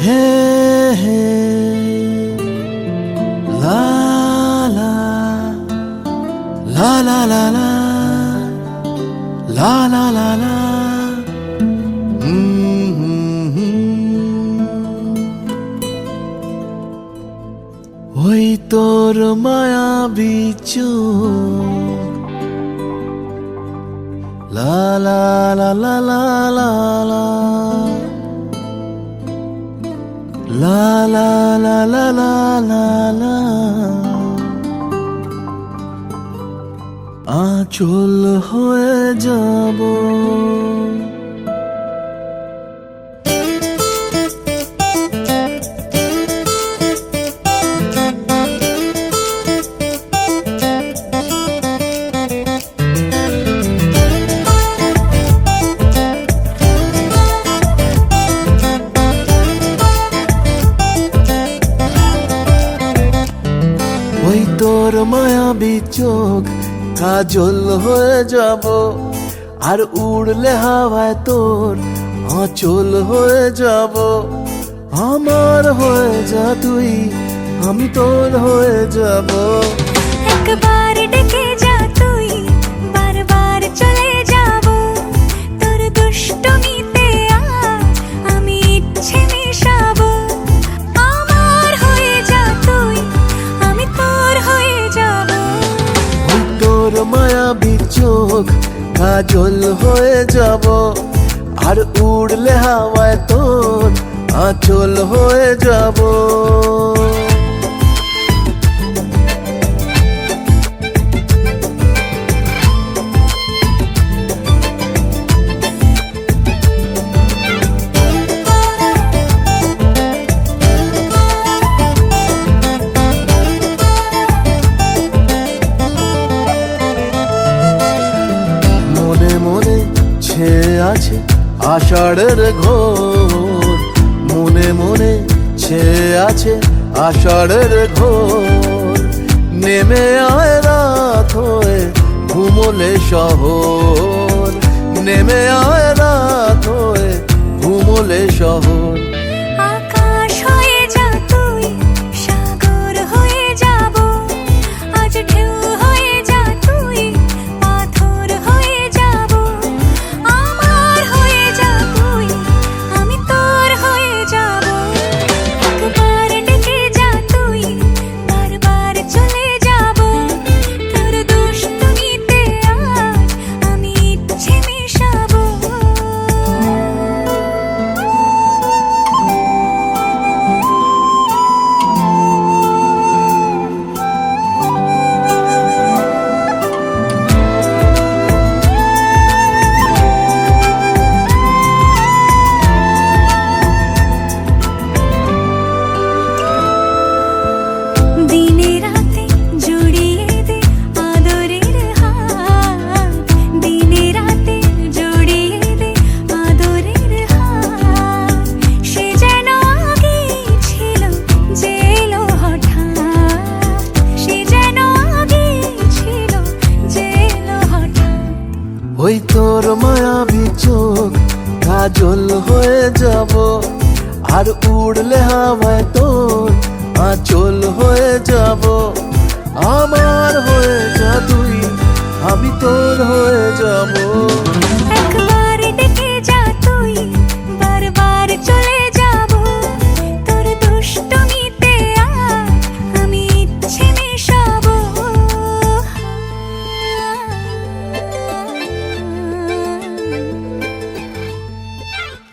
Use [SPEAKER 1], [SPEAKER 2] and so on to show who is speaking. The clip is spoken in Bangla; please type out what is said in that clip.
[SPEAKER 1] হে হে লা লা লা লা লা লা লা লা লা লা ওই তোর মায়াবী চোখ লা লা লা লা লা লা লা লা লা লা লা লা লা লা আঁচল হয়ে যাব ওই তোর মায়াবী চোখ কাজল হয়ে যাব আর উড়লে হাওয়ায় তোর আঁচল হয়ে যাব আমার হয়ে যা তুই আমি তোর হয়ে যাব
[SPEAKER 2] একবার ডেকে যা তুই বারবার চলে যাব তোর দুষ্টমিতে আমি ইচ্ছে মিশাবো আমার হয়ে যা তুই আমি তোর হয়ে যাব
[SPEAKER 1] ওই তোর মায়াবী চোখ কাজল হয়ে যাব আর উড়লে হাওয়ায় তোর আঁচল হয়ে যাব মনে মনে ছেয়ে আছে আষাঢ়ের ঘোর মনে মনে ছেয়ে আছে আষাঢ়ের ঘোর নেমে আয় রাত হয়ে ঘুমোলে শহর নেমে আয় রাত হয়ে ঘুমোলে শহর
[SPEAKER 2] আকাশ হয়ে যা তুই সাগর হয়ে যাব আজ ঢেউ হয়ে যা তুই পাথর হয়ে যাব আমার হয়ে যা তুই আমি তোর হয়ে যাব একবার ডেকে যা তুই বারবার চলে যাব তোর দুষ্টমিতে আজ আমি ইচ্ছে মিশাবো দিনে রাতে জড়িয়ে দে আদরের হাত দিনে রাতে জড়িয়ে দে আদরের হাত সে যেন আগে ছিল যে এলো হঠাৎ সে যেন আগে ছিল যে এলো হঠাৎ
[SPEAKER 1] ওই তোর মায়াবী চোখ কাজল হয়ে যাব আর উড়লে হাওয়ায় তোর আঁচল হয়ে যাব আমার হয়ে যা তুই আমি তোর হয়ে যাব